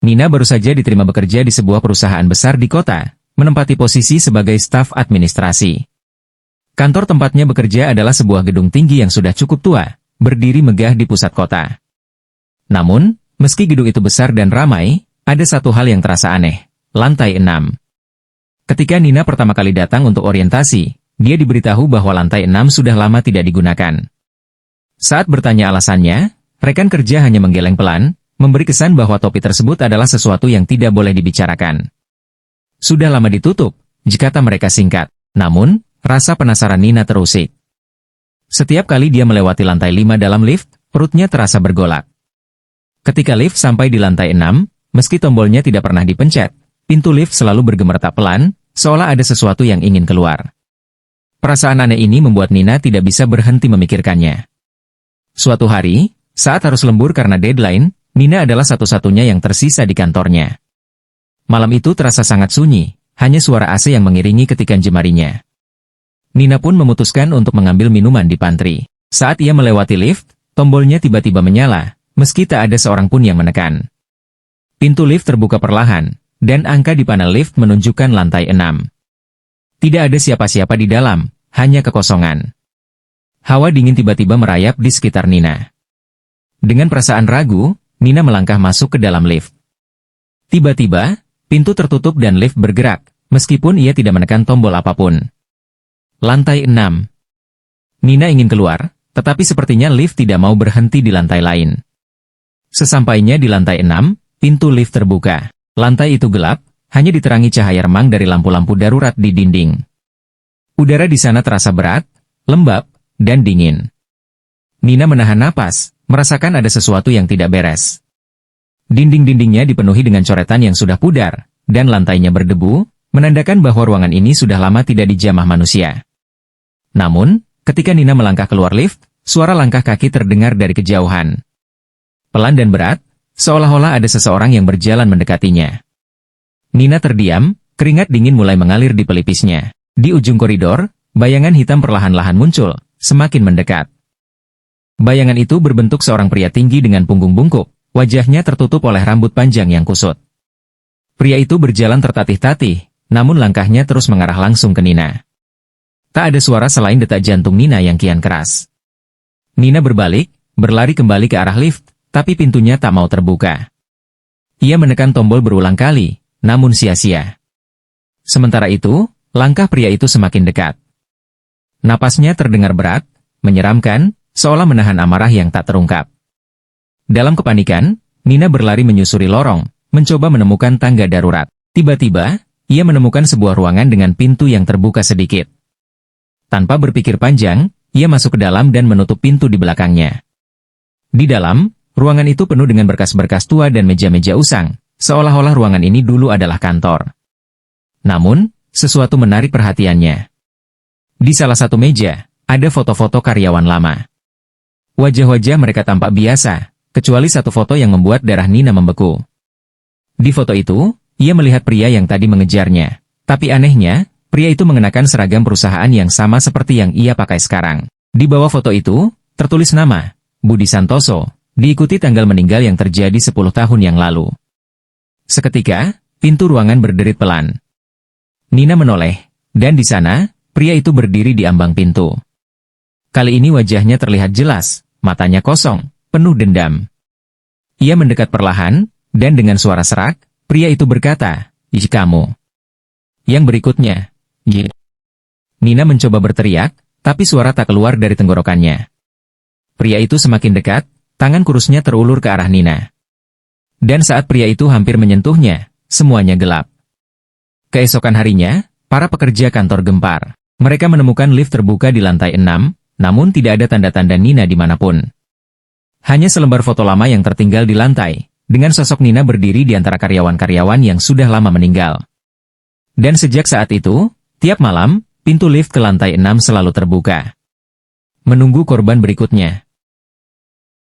Nina baru saja diterima bekerja di sebuah perusahaan besar di kota, menempati posisi sebagai staf administrasi. Kantor tempatnya bekerja adalah sebuah gedung tinggi yang sudah cukup tua, berdiri megah di pusat kota. Namun, meski gedung itu besar dan ramai, ada satu hal yang terasa aneh, lantai 6. Ketika Nina pertama kali datang untuk orientasi, dia diberitahu bahwa lantai 6 sudah lama tidak digunakan. Saat bertanya alasannya, rekan kerja hanya menggeleng pelan, memberi kesan bahwa topi tersebut adalah sesuatu yang tidak boleh dibicarakan. Sudah lama ditutup, kata mereka singkat. Namun, rasa penasaran Nina terusik. Setiap kali dia melewati lantai 5 dalam lift, perutnya terasa bergolak. Ketika lift sampai di lantai 6, meski tombolnya tidak pernah dipencet, pintu lift selalu bergemeretak pelan, seolah ada sesuatu yang ingin keluar. Perasaan aneh ini membuat Nina tidak bisa berhenti memikirkannya. Suatu hari, saat harus lembur karena deadline, Nina adalah satu-satunya yang tersisa di kantornya. Malam itu terasa sangat sunyi, hanya suara AC yang mengiringi ketikan jemarinya. Nina pun memutuskan untuk mengambil minuman di pantry. Saat ia melewati lift, tombolnya tiba-tiba menyala, meski tak ada seorang pun yang menekan. Pintu lift terbuka perlahan, dan angka di panel lift menunjukkan lantai 6. Tidak ada siapa-siapa di dalam, hanya kekosongan. Hawa dingin tiba-tiba merayap di sekitar Nina. Dengan perasaan ragu, Nina melangkah masuk ke dalam lift. Tiba-tiba, pintu tertutup dan lift bergerak, meskipun ia tidak menekan tombol apapun. Lantai 6. Nina ingin keluar, tetapi sepertinya lift tidak mau berhenti di lantai lain. Sesampainya di lantai 6, pintu lift terbuka. Lantai itu gelap, hanya diterangi cahaya remang dari lampu-lampu darurat di dinding. Udara di sana terasa berat, lembab, dan dingin. Nina menahan napas, merasakan ada sesuatu yang tidak beres. Dinding-dindingnya dipenuhi dengan coretan yang sudah pudar, dan lantainya berdebu, menandakan bahwa ruangan ini sudah lama tidak dijamah manusia. Namun, ketika Nina melangkah keluar lift, suara langkah kaki terdengar dari kejauhan. Pelan dan berat, seolah-olah ada seseorang yang berjalan mendekatinya. Nina terdiam, keringat dingin mulai mengalir di pelipisnya. Di ujung koridor, bayangan hitam perlahan-lahan muncul, semakin mendekat. Bayangan itu berbentuk seorang pria tinggi dengan punggung bungkuk, wajahnya tertutup oleh rambut panjang yang kusut. Pria itu berjalan tertatih-tatih, namun langkahnya terus mengarah langsung ke Nina. Tak ada suara selain detak jantung Nina yang kian keras. Nina berbalik, berlari kembali ke arah lift, tapi pintunya tak mau terbuka. Ia menekan tombol berulang kali, namun sia-sia. Sementara itu, langkah pria itu semakin dekat. Napasnya terdengar berat, menyeramkan, seolah menahan amarah yang tak terungkap. Dalam kepanikan, Nina berlari menyusuri lorong, mencoba menemukan tangga darurat. Tiba-tiba, ia menemukan sebuah ruangan dengan pintu yang terbuka sedikit. Tanpa berpikir panjang, ia masuk ke dalam dan menutup pintu di belakangnya. Di dalam, ruangan itu penuh dengan berkas-berkas tua dan meja-meja usang, seolah-olah ruangan ini dulu adalah kantor. Namun, sesuatu menarik perhatiannya. Di salah satu meja, ada foto-foto karyawan lama. Wajah-wajah mereka tampak biasa, kecuali satu foto yang membuat darah Nina membeku. Di foto itu, ia melihat pria yang tadi mengejarnya. Tapi anehnya, pria itu mengenakan seragam perusahaan yang sama seperti yang ia pakai sekarang. Di bawah foto itu, tertulis nama, Budi Santoso, diikuti tanggal meninggal yang terjadi 10 tahun yang lalu. Seketika, pintu ruangan berderit pelan. Nina menoleh, dan di sana, pria itu berdiri di ambang pintu. Kali ini wajahnya terlihat jelas, matanya kosong, penuh dendam. Ia mendekat perlahan, dan dengan suara serak, pria itu berkata, "Ih kamu." Yang berikutnya, "Ih." Nina mencoba berteriak, tapi suara tak keluar dari tenggorokannya. Pria itu semakin dekat, tangan kurusnya terulur ke arah Nina. Dan saat pria itu hampir menyentuhnya, semuanya gelap. Keesokan harinya, para pekerja kantor gempar. Mereka menemukan lift terbuka di lantai 6, namun tidak ada tanda-tanda Nina dimanapun. Hanya selembar foto lama yang tertinggal di lantai, dengan sosok Nina berdiri di antara karyawan-karyawan yang sudah lama meninggal. Dan sejak saat itu, tiap malam, pintu lift ke lantai 6 selalu terbuka. Menunggu korban berikutnya.